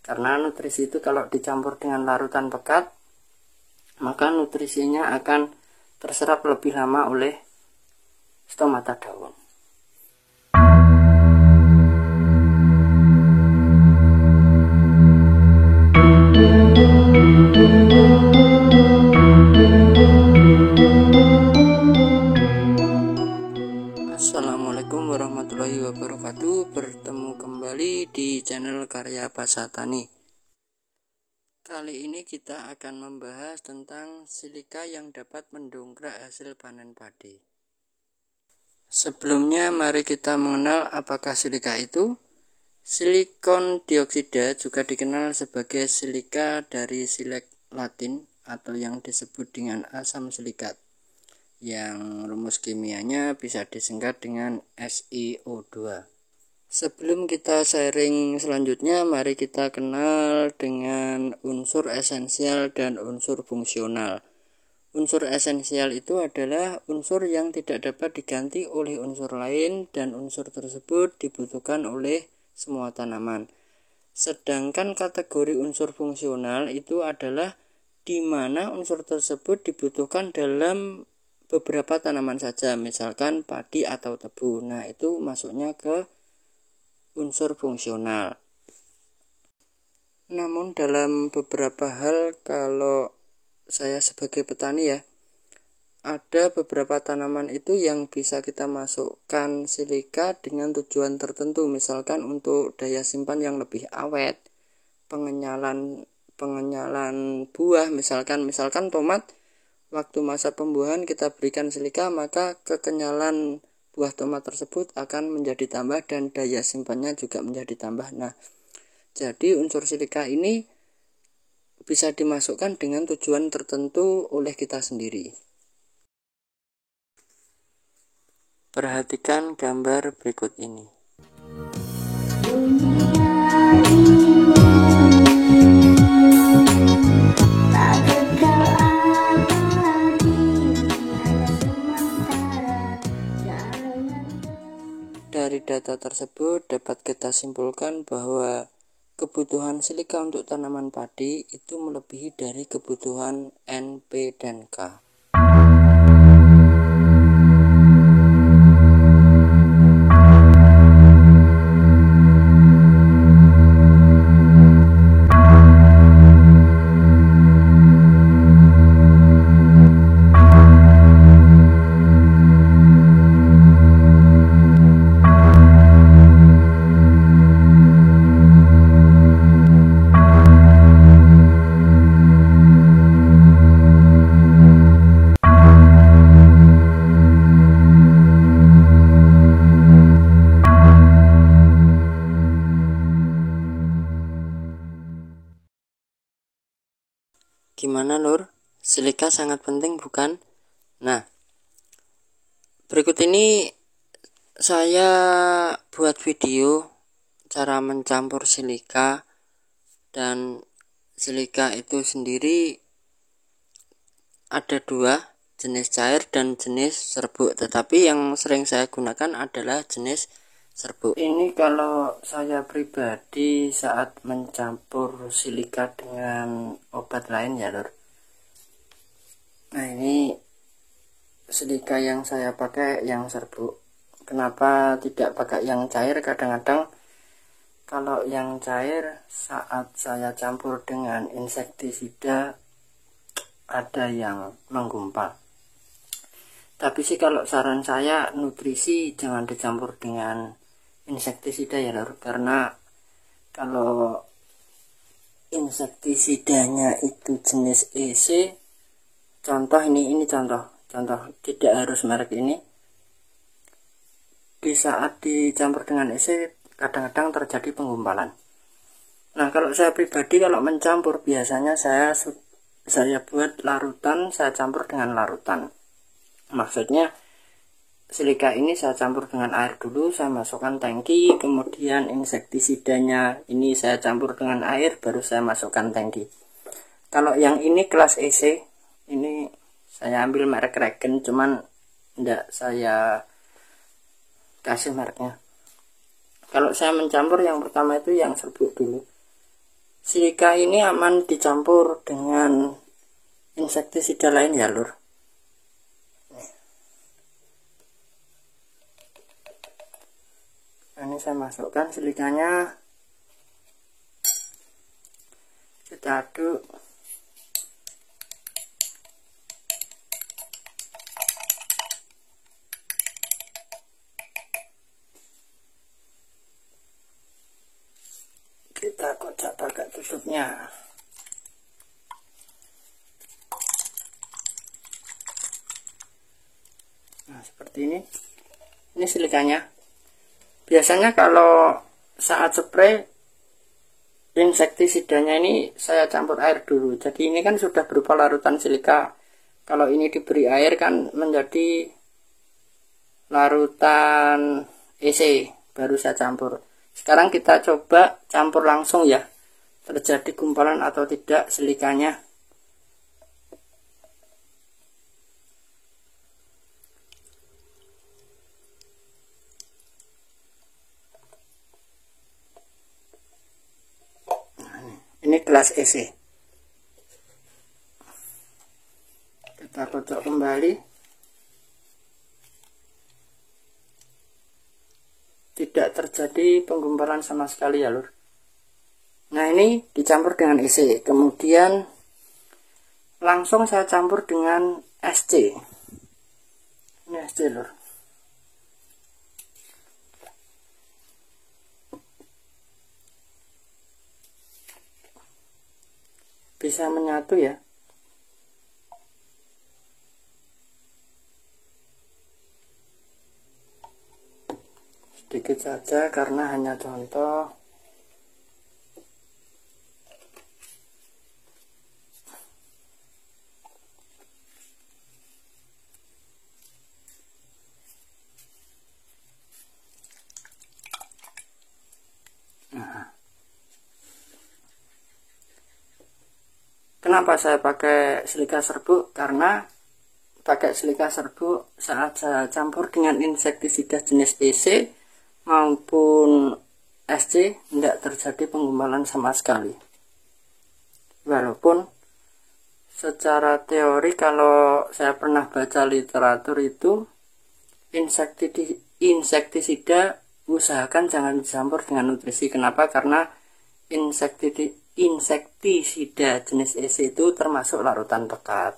Karena nutrisi itu kalau dicampur dengan larutan pekat, maka nutrisinya akan terserap lebih lama oleh stomata daun. Assalamualaikum warahmatullahi wabarakatuh. Bertemu kembali di channel Karya Basa Tani. Kali ini kita akan membahas tentang silika yang dapat mendongkrak hasil panen padi. Sebelumnya mari kita mengenal apakah silika itu. Silikon dioksida juga dikenal sebagai silika dari silek Latin atau yang disebut dengan asam silikat, yang rumus kimianya bisa disingkat dengan SiO2. Sebelum kita sharing selanjutnya, mari kita kenal dengan unsur esensial dan unsur fungsional. Unsur esensial itu adalah unsur yang tidak dapat diganti oleh unsur lain dan unsur tersebut dibutuhkan oleh semua tanaman. Sedangkan kategori unsur fungsional itu adalah di mana unsur tersebut dibutuhkan dalam beberapa tanaman saja, misalkan padi atau tebu. Nah, itu masuknya ke unsur fungsional. Namun dalam beberapa hal, kalau saya sebagai petani ya, ada beberapa tanaman itu yang bisa kita masukkan silika dengan tujuan tertentu, misalkan untuk daya simpan yang lebih awet, pengenyalan buah, misalkan tomat, waktu masa pembuahan kita berikan silika, maka kekenyalan buah tomat tersebut akan menjadi tambah dan daya simpannya juga menjadi tambah. Nah, jadi unsur silika ini bisa dimasukkan dengan tujuan tertentu oleh kita sendiri. Perhatikan gambar berikut ini. Dari data tersebut dapat kita simpulkan bahwa kebutuhan silika untuk tanaman padi itu melebihi dari kebutuhan N, P, dan K. Gimana lur? Silika sangat penting bukan? Nah, berikut ini saya buat video cara mencampur silika, dan silika itu sendiri ada dua, jenis cair dan jenis serbuk, tetapi yang sering saya gunakan adalah jenis serbuk. Ini kalau saya pribadi saat mencampur silika dengan obat lain ya lur. Nah, ini silika yang saya pakai yang serbuk. Kenapa tidak pakai yang cair? Kadang-kadang kalau yang cair saat saya campur dengan insektisida ada yang menggumpal. Tapi sih kalau saran saya, nutrisi jangan dicampur dengan insektisida ya lur, karena kalau insektisidanya itu jenis EC, contoh ini contoh tidak harus merek ini, di saat dicampur dengan EC kadang-kadang terjadi penggumpalan. Nah, kalau saya pribadi kalau mencampur biasanya saya buat larutan, saya campur dengan larutan. Maksudnya silika ini saya campur dengan air dulu, saya masukkan tangki, kemudian insektisidanya ini saya campur dengan air, baru saya masukkan tangki. Kalau yang ini kelas EC, ini saya ambil merek Regen, cuman enggak saya kasih mereknya. Kalau saya mencampur yang pertama itu yang serbuk dulu. silika ini aman dicampur dengan insektisida lain ya lur. Nah, ini saya masukkan silikanya, kita aduk. Kita kocok pakai tutupnya. Nah, seperti ini. Ini silikanya. Biasanya kalau saat spray insektisidanya ini saya campur air dulu. Jadi ini kan sudah berupa larutan silika. Kalau ini diberi air kan menjadi larutan EC, baru saya campur. Sekarang kita coba campur langsung ya, terjadi gumpalan atau tidak silikanya. Ini gelas EC. Kita kocok kembali. Tidak terjadi penggumpalan sama sekali ya lur. Nah, ini dicampur dengan EC. Kemudian langsung saya campur dengan SC. Ini SC lur. Bisa menyatu ya. Sedikit saja karena hanya contoh. Nah, kenapa saya pakai silika serbuk? Karena pakai silika serbuk saat saya campur dengan insektisida jenis EC maupun SC tidak terjadi penggumpalan sama sekali. Walaupun secara teori kalau saya pernah baca literatur itu insektisida usahakan jangan dicampur dengan nutrisi. Kenapa? Karena insektisida jenis EC itu termasuk larutan pekat.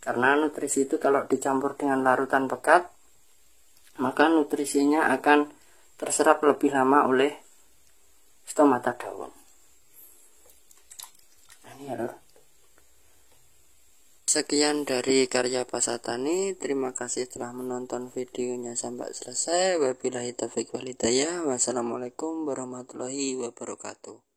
Karena nutrisi itu kalau dicampur dengan larutan pekat, maka nutrisinya akan terserap lebih lama oleh stomata daun. Nah, ini ya lor. Sekian dari karya Pasatani. Terima kasih telah menonton videonya sampai selesai. Wabillahi taufiq wal hidayah. Wassalamualaikum warahmatullahi wabarakatuh.